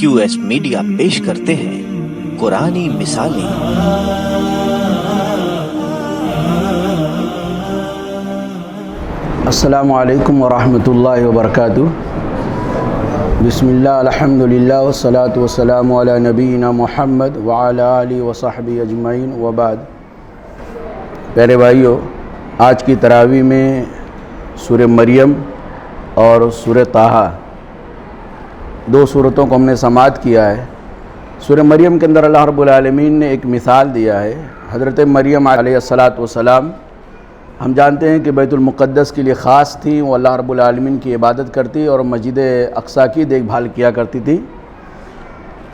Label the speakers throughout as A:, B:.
A: QS media پیش کرتے ہیں قرآنی مثالیں۔
B: السلام علیکم ورحمۃ اللہ وبرکاتہ۔ بسم اللہ الحمدللہ والصلاة والسلام علی نبینا محمد وعلی آلہ وصحبہ اجمعین وبعد۔ پیارے بھائیو، آج کی تراویح میں سورہ مریم اور سورہ طٰہٰ دو صورتوں کو ہم نے سماعت کیا ہے۔ سورہ مریم کے اندر اللہ رب العالمین نے ایک مثال دیا ہے۔ حضرت مریم علیہ السلام ہم جانتے ہیں کہ بیت المقدس کے لیے خاص تھی، وہ اللہ رب العالمین کی عبادت کرتی اور مسجد اقصیٰ کی دیکھ بھال کیا کرتی تھی۔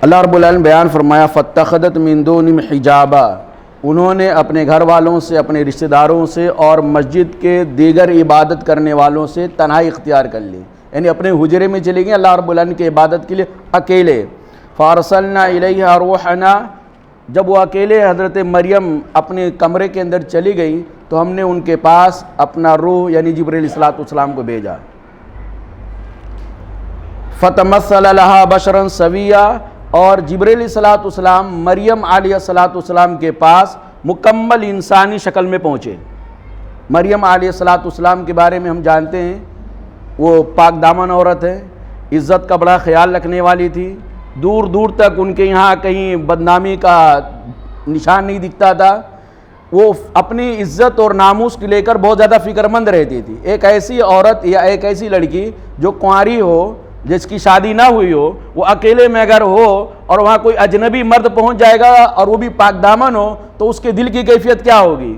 B: اللہ رب العالمین بیان فرمایا فَاتَّخَذَتْ مِن دُونِهِمْ حِجَابًا، انہوں نے اپنے گھر والوں سے، اپنے رشتہ داروں سے اور مسجد کے دیگر عبادت کرنے والوں سے تنہائی اختیار کر لی، یعنی اپنے حجرے میں چلی گئیں اللہ رب العالمین کی عبادت کے لیے اکیلے۔ فَأَرْسَلْنَا إِلَيْهَا رُوحَنَا، جب وہ اکیلے حضرت مریم اپنے کمرے کے اندر چلی گئی تو ہم نے ان کے پاس اپنا روح یعنی جبرائیل علیہ السلام کو بھیجا۔ فَتَمَثَّلَ لَهَا بَشَرًا سَوِيًّا، اور جبرائیل علیہ السلام مریم علیہ السلام کے پاس مکمل انسانی شکل میں پہنچے۔ مریم علیہ السلام کے بارے میں ہم جانتے ہیں وہ پاک دامن عورت ہے، عزت کا بڑا خیال رکھنے والی تھی، دور دور تک ان کے یہاں کہیں بدنامی کا نشان نہیں دکھتا تھا۔ وہ اپنی عزت اور ناموس کو لے کر بہت زیادہ فکر مند رہتی تھی۔ ایک ایسی عورت یا ایک ایسی لڑکی جو کنواری ہو، جس کی شادی نہ ہوئی ہو، وہ اکیلے میں اگر ہو اور وہاں کوئی اجنبی مرد پہنچ جائے گا اور وہ بھی پاک دامن ہو تو اس کے دل کی کیفیت کیا ہوگی؟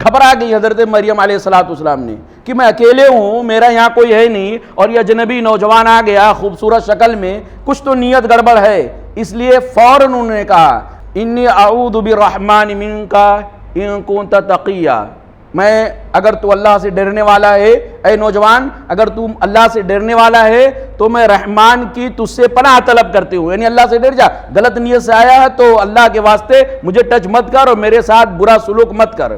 B: گھبرا گئی حضرت مریم علیہ السلام نے کہ میں اکیلے ہوں، میرا یہاں کوئی ہے نہیں، اور یہ اجنبی نوجوان آ گیا خوبصورت شکل میں، کچھ تو نیت گڑبڑ ہے۔ اس لیے فوراً انہوں نے کہا انی اعوذ بالرحمن منک ان کنت تقیا، میں اگر تو اللہ سے ڈرنے والا ہے، اے نوجوان اگر تو اللہ سے ڈرنے والا ہے تو میں رحمان کی تجھ سے پناہ طلب کرتی ہوں، یعنی اللہ سے ڈر جا، غلط نیت سے آیا ہے تو اللہ کے واسطے مجھے ٹچ مت کر اور میرے ساتھ برا سلوک مت کر۔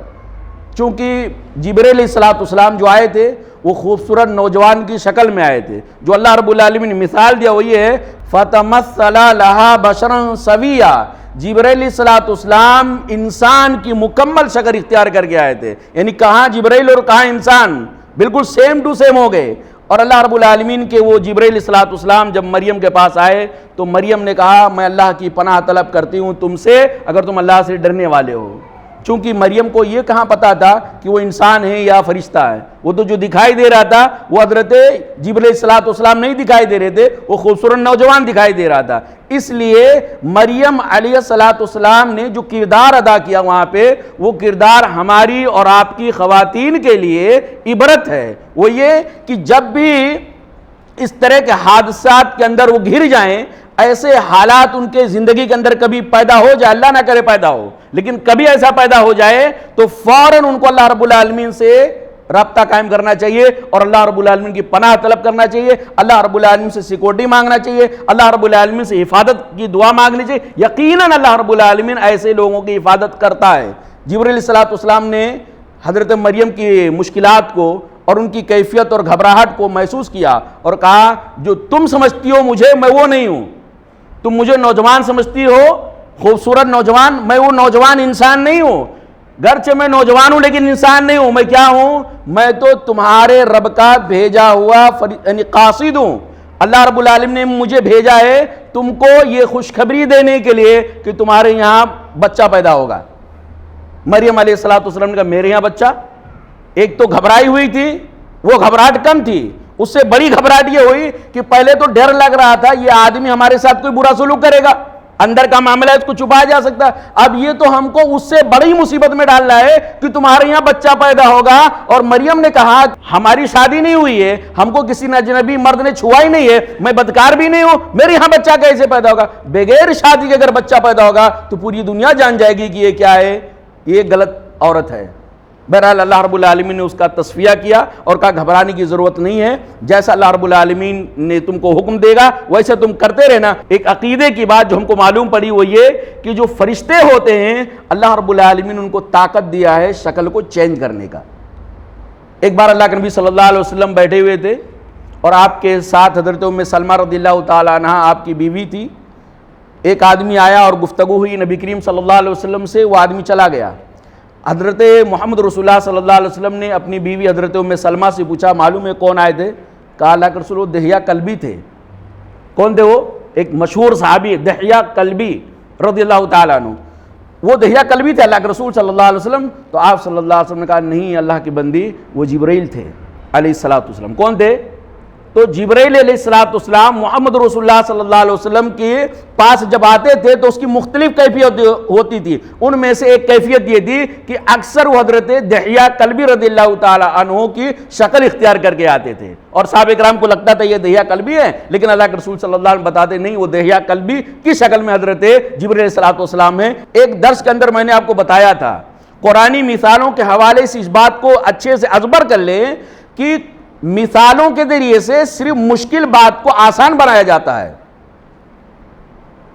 B: چونکہ جبرائیل علیہ السلام جو آئے تھے وہ خوبصورت نوجوان کی شکل میں آئے تھے، جو اللہ رب العالمین نے مثال دیا وہ یہ ہے فَتَمَثَّلَ لَهَا بَشَرًا سَوِيًّا، جبرائیل علیہ السلام انسان کی مکمل شکل اختیار کر کے آئے تھے، یعنی کہاں جبرائیل اور کہاں انسان بالکل سیم ٹو سیم ہو گئے۔ اور اللہ رب العالمین کے وہ جبرائیل علیہ السلام جب مریم کے پاس آئے تو مریم نے کہا میں اللہ کی پناہ طلب کرتی ہوں تم سے اگر تم اللہ سے ڈرنے والے ہو۔ چونکہ مریم کو یہ کہاں پتا تھا کہ وہ انسان ہے یا فرشتہ ہے، وہ تو جو دکھائی دے رہا تھا وہ حضرت جبرائیل علیہ السلام نہیں دکھائی دے رہے تھے، وہ خوبصورت نوجوان دکھائی دے رہا تھا۔ اس لیے مریم علیہ السلام نے جو کردار ادا کیا وہاں پہ، وہ کردار ہماری اور آپ کی خواتین کے لیے عبرت ہے۔ وہ یہ کہ جب بھی اس طرح کے حادثات کے اندر وہ گھر جائیں، ایسے حالات ان کے زندگی کے اندر کبھی پیدا ہو جائے، اللہ نہ کرے پیدا ہو، لیکن کبھی ایسا پیدا ہو جائے تو فوراً ان کو اللہ رب العالمین سے رابطہ قائم کرنا چاہیے اور اللہ رب العالمین کی پناہ طلب کرنا چاہیے، اللہ رب العالمین سے سیکورٹی مانگنا چاہیے، اللہ رب العالمین سے حفاظت کی دعا مانگنی چاہیے۔ یقیناً اللہ رب العالمین ایسے لوگوں کی حفاظت کرتا ہے۔ جبرائیل علیہ السلام نے حضرت مریم کی مشکلات کو اور ان کی کیفیت اور گھبراہٹ کو محسوس کیا اور کہا جو تم سمجھتی ہو مجھے، میں وہ نہیں ہوں، تم مجھے نوجوان سمجھتی ہو، خوبصورت نوجوان، میں وہ نوجوان انسان نہیں ہوں، گرچہ میں نوجوان ہوں لیکن انسان نہیں ہوں۔ میں کیا ہوں؟ میں تو تمہارے رب کا بھیجا ہوا یعنی قاصد ہوں۔ اللہ رب العالمین نے مجھے بھیجا ہے تم کو یہ خوشخبری دینے کے لیے کہ تمہارے یہاں بچہ پیدا ہوگا۔ مریم علیہ السلام نے کہا میرے یہاں بچہ؟ ایک تو گھبرائی ہوئی تھی، وہ گھبراہٹ کم تھی، اس سے بڑی گھبراہٹ یہ ہوئی کہ پہلے تو ڈر لگ رہا تھا یہ آدمی ہمارے ساتھ کوئی برا سلوک کرے گا، اندر کا معاملہ ہے اس کو چھپایا جا سکتا، اب یہ تو ہم کو اس سے بڑی مصیبت میں ڈال رہا ہے کہ تمہارے یہاں بچہ پیدا ہوگا۔ اور مریم نے کہا ہماری شادی نہیں ہوئی ہے، ہم کو کسی اجنبی مرد نے چھوا ہی نہیں ہے، میں بدکار بھی نہیں ہوں، میرے یہاں بچہ کیسے پیدا ہوگا؟ بغیر شادی کے اگر بچہ پیدا ہوگا تو پوری دنیا جان جائے گی کہ یہ کیا ہے، یہ غلط عورت ہے۔ بہرحال اللہ رب العالمین نے اس کا تصفیہ کیا اور کہا گھبرانے کی ضرورت نہیں ہے، جیسا اللہ رب العالمین نے تم کو حکم دے گا ویسے تم کرتے رہنا۔ ایک عقیدے کی بات جو ہم کو معلوم پڑی وہ یہ کہ جو فرشتے ہوتے ہیں اللہ رب العالمین ان کو طاقت دیا ہے شکل کو چینج کرنے کا۔ ایک بار اللہ کے نبی صلی اللہ علیہ وسلم بیٹھے ہوئے تھے اور آپ کے ساتھ حضرت ام سلمہ رضی اللہ تعالیٰ عنہ آپ کی بیوی تھی. ایک آدمی آیا اور گفتگو ہوئی نبی کریم صلی اللہ علیہ وسلم سے, وہ آدمی چلا گیا. حضرت محمد رسول اللہ صلی اللہ علیہ وسلم نے اپنی بیوی حضرت ام سلمہ سے پوچھا معلوم ہے کون آئے تھے؟ کہا اللہ کے رسول وہ دحیہ کلبی تھے. کون تھے وہ؟ ایک مشہور صحابی دحیہ کلبی رضی اللہ تعالیٰ عنہ, وہ دحیہ کلبی تھے اللہ کے رسول صلی اللہ علیہ وسلم. تو آپ صلی اللہ علیہ وسلم نے کہا نہیں اللہ کی بندی, وہ جبرائیل تھے علیہ الصلوۃ والسلام. کون تھے؟ تو جبرائیل علیہ الصلوۃ والسلام محمد رسول اللہ صلی اللہ علیہ وسلم کے پاس جب آتے تھے تو اس کی مختلف کیفیت ہوتی تھی. ان میں سے ایک کیفیت یہ تھی کہ اکثر وہ حضرت دحیہ کلبی رضی اللہ تعالی عنہ کی شکل اختیار کر کے آتے تھے, اور صحابہ کرام کو لگتا تھا یہ دحیہ کلبی ہے, لیکن اللہ کے رسول صلی اللہ علیہ وسلم بتاتے نہیں وہ دحیہ کلبی کی شکل میں حضرت جبرائیل علیہ الصلوۃ والسلام ہیں. ایک درس کے اندر میں نے آپ کو بتایا تھا, قرآنی مثالوں کے حوالے سے اس بات کو اچھے سے ازبر کر لیں کہ مثالوں کے ذریعے سے صرف مشکل بات کو آسان بنایا جاتا ہے.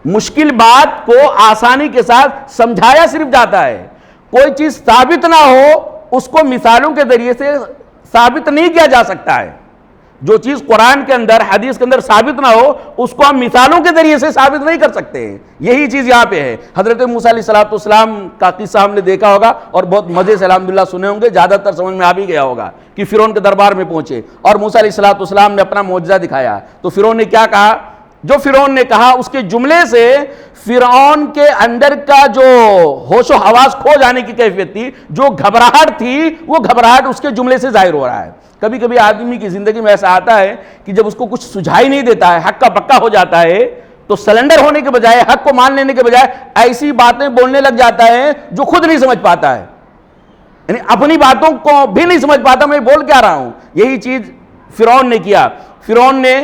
B: مشکل بات کو آسانی کے ساتھ سمجھایا صرف جاتا ہے. کوئی چیز ثابت نہ ہو اس کو مثالوں کے ذریعے سے ثابت نہیں کیا جا سکتا ہے. جو چیز قرآن کے اندر حدیث کے اندر ثابت نہ ہو اس کو ہم مثالوں کے ذریعے سے ثابت نہیں کر سکتے. یہی چیز یہاں پہ ہے. حضرت موسیٰ علیہ الصلوۃ والسلام کا قصہ ہم نے دیکھا ہوگا اور بہت مزے سے الحمدللہ سنے ہوں گے, زیادہ تر سمجھ میں آ بھی گیا ہوگا کہ فرعون کے دربار میں پہنچے اور موسیٰ علیہ الصلوۃ والسلام نے اپنا معجزہ دکھایا. تو فرعون نے کیا کہا؟ جو فرعون نے کہا اس کے جملے سے فرعون کے اندر کا جو ہوش و حواس کھو جانے کی کیفیت تھی, جو گھبراہٹ تھی, وہ گھبراہٹ اس کے جملے سے ظاہر ہو رہا ہے. کبھی کبھی آدمی کی زندگی میں ایسا آتا ہے کہ جب اس کو کچھ سجھائی نہیں دیتا ہے, حق کا پکا ہو جاتا ہے, تو سلنڈر ہونے کے بجائے, حق کو مان لینے کے بجائے ایسی باتیں بولنے لگ جاتا ہے جو خود نہیں سمجھ پاتا ہے, یعنی اپنی باتوں کو بھی نہیں سمجھ پاتا میں بول کیا رہا ہوں. یہی چیز فرعون نے کیا. فرعون نے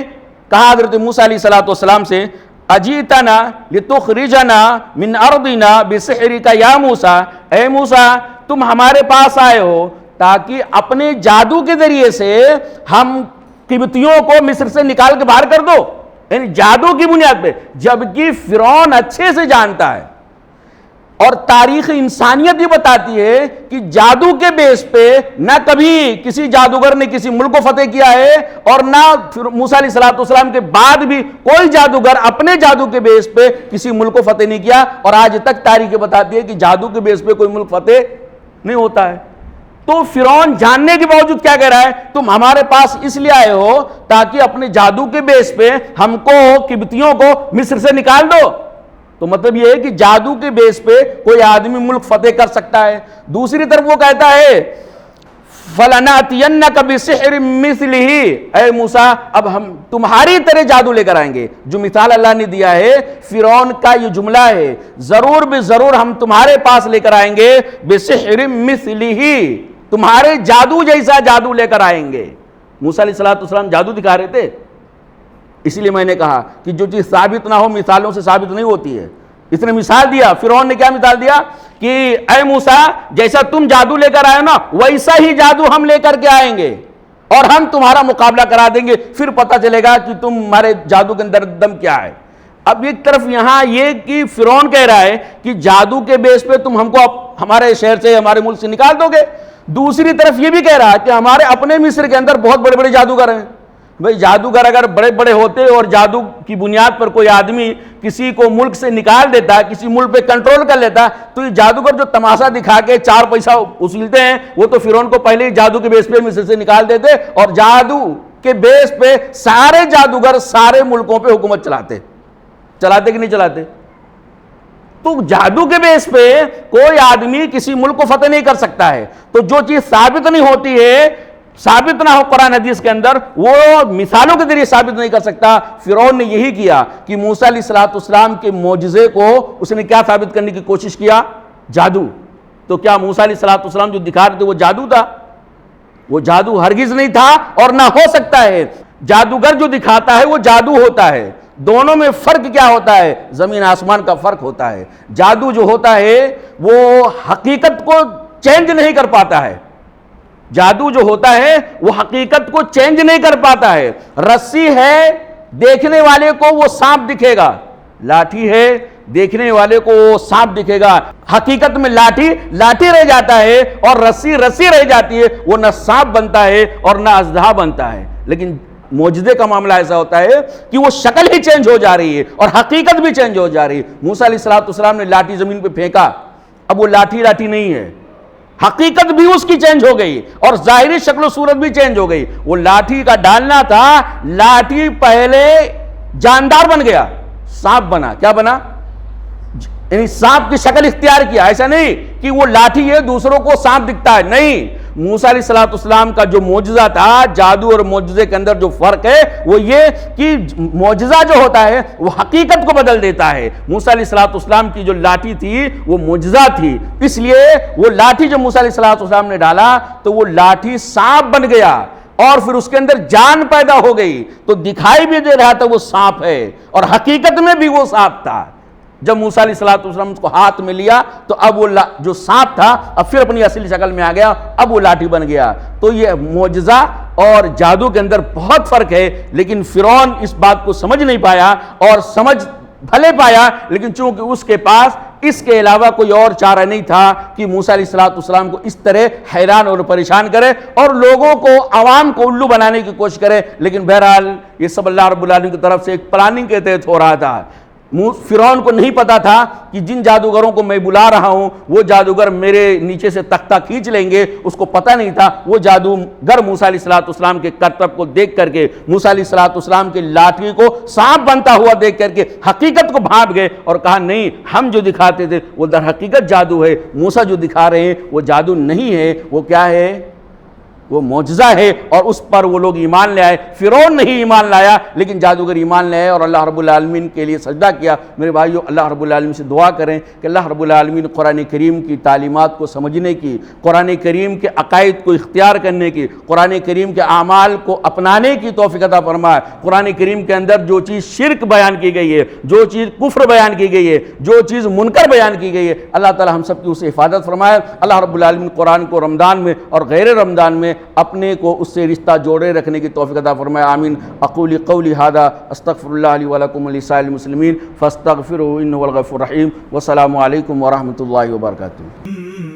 B: کہا حضرت موسیٰ علیہ الصلوۃ والسلام سے اجیتنا لتخرجنا من ارضنا بسحرک یا موسیٰ, اے موسیٰ تم ہمارے پاس آئے ہو تاکہ اپنے جادو کے ذریعے سے ہم قبطیوں کو مصر سے نکال کے باہر کر دو, یعنی جادو کی بنیاد پہ. جبکہ فرعون اچھے سے جانتا ہے اور تاریخ انسانیت یہ بتاتی ہے کہ جادو کے بیس پہ نہ کبھی کسی جادوگر نے کسی ملک کو فتح کیا ہے, اور نہ موسیٰ علیہ الصلوۃ والسلام کے بعد بھی کوئی جادوگر اپنے جادو کے بیس پہ کسی ملک کو فتح نہیں کیا. اور آج تک تاریخ بتاتی ہے کہ جادو کے بیس پہ کوئی ملک فتح نہیں ہوتا ہے. تو فرعون جاننے کے باوجود کیا کہہ رہا ہے, تم ہمارے پاس اس لیے آئے ہو تاکہ اپنے جادو کے بیس پہ ہم کو قبطیوں کو مصر سے نکال دو. تو مطلب یہ ہے کہ جادو کے بیس پہ کوئی آدمی ملک فتح کر سکتا ہے. دوسری طرف وہ کہتا ہے فَلَنَأْتِيَنَّكَ بِسِحْرٍ مِثْلِهِ, اے موسیٰ اب ہم تمہاری طرح جادو لے کر آئیں گے. جو مثال اللہ نے دیا ہے فرعون کا یہ جملہ ہے, ضرور بے ضرور ہم تمہارے پاس لے کر آئیں گے بِسِحْرٍ مِثْلِهِ, تمہارے جادو جیسا جادو لے کر آئیں گے. موسیٰ علیہ الصلوۃ والسلام جادو دکھا رہے تھے. اسی لیے میں نے کہا کہ جو چیز ثابت نہ ہو مثالوں سے ثابت نہیں ہوتی ہے. اس نے مثال دیا, فرعون نے کیا مثال دیا کہ اے موسیٰ جیسا تم جادو لے کر آئے نا ویسا ہی جادو ہم لے کر کے آئیں گے اور ہم تمہارا مقابلہ کرا دیں گے, پھر پتہ چلے گا کہ تمہارے جادو کے اندر دم کیا ہے. اب ایک طرف یہاں یہ کہ فرعون کہہ رہا ہے کہ جادو کے بیس پہ تم ہم کو ہمارے شہر سے ہمارے ملک سے نکال دو گے. دوسری طرف یہ بھی کہہ رہا ہے کہ ہمارے اپنے مصر کے اندر بہت بڑے بڑے جادوگر ہیں. بھئی جادوگر اگر بڑے بڑے ہوتے اور جادو کی بنیاد پر کوئی آدمی کسی کو ملک سے نکال دیتا, کسی ملک پہ کنٹرول کر لیتا, تو یہ جادوگر جو تماشا دکھا کے 4 پیسہ اصولتے ہیں وہ تو فرعون کو پہلے ہی جادو کے بیس پہ مصر سے نکال دیتے, اور جادو کے بیس پہ سارے جادوگر سارے ملکوں پہ حکومت چلاتے کہ نہیں چلاتے. تو جادو کے بیس پہ کوئی آدمی کسی ملک کو فتح نہیں کر سکتا ہے. تو جو چیز ثابت نہیں ہوتی ہے, ثابت نہ ہو قرآن حدیث کے اندر, وہ مثالوں کے ذریعے ثابت نہیں کر سکتا. فرعون نے یہی کیا کہ موسیٰ علیہ الصلوۃ والسلام کے معجزے کو اس نے کیا ثابت کرنے کی کوشش کیا؟ جادو. تو کیا موسیٰ علیہ الصلوۃ والسلام جو دکھا رہے تھے وہ جادو تھا؟ وہ جادو ہرگز نہیں تھا اور نہ ہو سکتا ہے. جادوگر جو دکھاتا ہے وہ جادو ہوتا ہے. دونوں میں فرق کیا ہوتا ہے؟ زمین آسمان کا فرق ہوتا ہے. جادو جو ہوتا ہے وہ حقیقت کو چینج نہیں کر پاتا ہے. جادو جو ہوتا ہے وہ حقیقت کو چینج نہیں کر پاتا ہے. رسی ہے, دیکھنے والے کو وہ سانپ دکھے گا. لاٹھی ہے, دیکھنے والے کو وہ سانپ دکھے گا. حقیقت میں لاٹھی رہ جاتا ہے اور رسی رہ جاتی ہے. وہ نہ سانپ بنتا ہے اور نہ اژدہا بنتا ہے. لیکن معجزے کا معاملہ ایسا ہوتا ہے کہ وہ شکل ہی چینج ہو جا رہی ہے اور حقیقت بھی چینج ہو جا رہی ہے۔ موسیٰ علیہ السلام نے لاٹھی زمین پہ پھینکا، اب وہ لاٹھی نہیں ہے، حقیقت بھی اس کی چینج ہو گئی اور ظاہری شکل و صورت بھی چینج ہو گئی۔ وہ لاٹھی کا ڈالنا تھا، لاٹھی پہلے جاندار بن گیا، سانپ بنا۔ کیا بنا؟ یعنی سانپ کی شکل اختیار کیا۔ ایسا نہیں کہ وہ لاٹھی ہے دوسروں کو سانپ دکھتا ہے، نہیں۔ موسیٰ علیہ السلام کا جو معجزہ تھا، جادو اور معجزے کے اندر جو فرق ہے وہ یہ کہ معجزہ جو ہوتا ہے وہ حقیقت کو بدل دیتا ہے۔ موسیٰ علیہ السلام کی جو لاٹھی تھی وہ معجزہ تھی، اس لیے وہ لاٹھی جو موسیٰ علیہ السلام نے ڈالا تو وہ لاٹھی سانپ بن گیا اور پھر اس کے اندر جان پیدا ہو گئی، تو دکھائی بھی دے رہا تھا وہ سانپ ہے اور حقیقت میں بھی وہ سانپ تھا۔ جب موسیٰ علیہ السلام اس کو ہاتھ میں لیا تو اب وہ جو سانپ تھا اب پھر اپنی اصلی شکل میں آ گیا، اب وہ لاٹھی بن گیا۔ تو یہ معجزہ اور جادو کے اندر بہت فرق ہے، لیکن فرعون اس بات کو سمجھ نہیں پایا، اور سمجھ بھلے پایا لیکن چونکہ اس کے پاس اس کے علاوہ کوئی اور چارہ نہیں تھا کہ موسیٰ علیہ السلام کو اس طرح حیران اور پریشان کرے اور لوگوں کو، عوام کو الو بنانے کی کوشش کرے۔ لیکن بہرحال یہ سب اللہ رب العالمین کی طرف سے ایک پلاننگ کے تحت ہو رہا تھا۔ فرعون کو نہیں پتا تھا کہ جن جادوگروں کو میں بلا رہا ہوں وہ جادوگر میرے نیچے سے تختہ کھینچ لیں گے، اس کو پتہ نہیں تھا۔ وہ جادوگر موسیٰ علیہ السلام کے کرتب کو دیکھ کر کے، موسیٰ علیہ السلام کے لاٹھی کو سانپ بنتا ہوا دیکھ کر کے حقیقت کو بھانپ گئے اور کہا نہیں، ہم جو دکھاتے تھے وہ در حقیقت جادو ہے، موسیٰ جو دکھا رہے ہیں وہ جادو نہیں ہے، وہ کیا ہے؟ وہ معجزہ ہے، اور اس پر وہ لوگ ایمان لے آئے۔ فرعون نہیں ایمان لایا لیکن جادوگر ایمان لے آئے اور اللہ رب العالمین کے لیے سجدہ کیا۔ میرے بھائیو، اللہ رب العالمین سے دعا کریں کہ اللہ رب العالمین قرآن کریم کی تعلیمات کو سمجھنے کی، قرآن کریم کے عقائد کو اختیار کرنے کی، قرآن کریم کے اعمال کو اپنانے کی توفیق عطا فرمائے۔ قرآن کریم کے اندر جو چیز شرک بیان کی گئی ہے، جو چیز کفر بیان کی گئی ہے، جو چیز منکر بیان کی گئی ہے، اللہ تعالی ہم سب کی اسے حفاظت فرمائے۔ اللہ رب العالمین قرآن کو رمضان میں اور غیر رمضان میں اپنے کو اس سے رشتہ جوڑے رکھنے کی توفیق عطا فرمائے، آمین۔ اقول قولی ھذا استغفر اللہ لی ولکم ولسائر المسلمین فاستغفروہ انہ هو الغفور الرحیم۔ والسلام علیکم ورحمۃ اللہ وبرکاتہ۔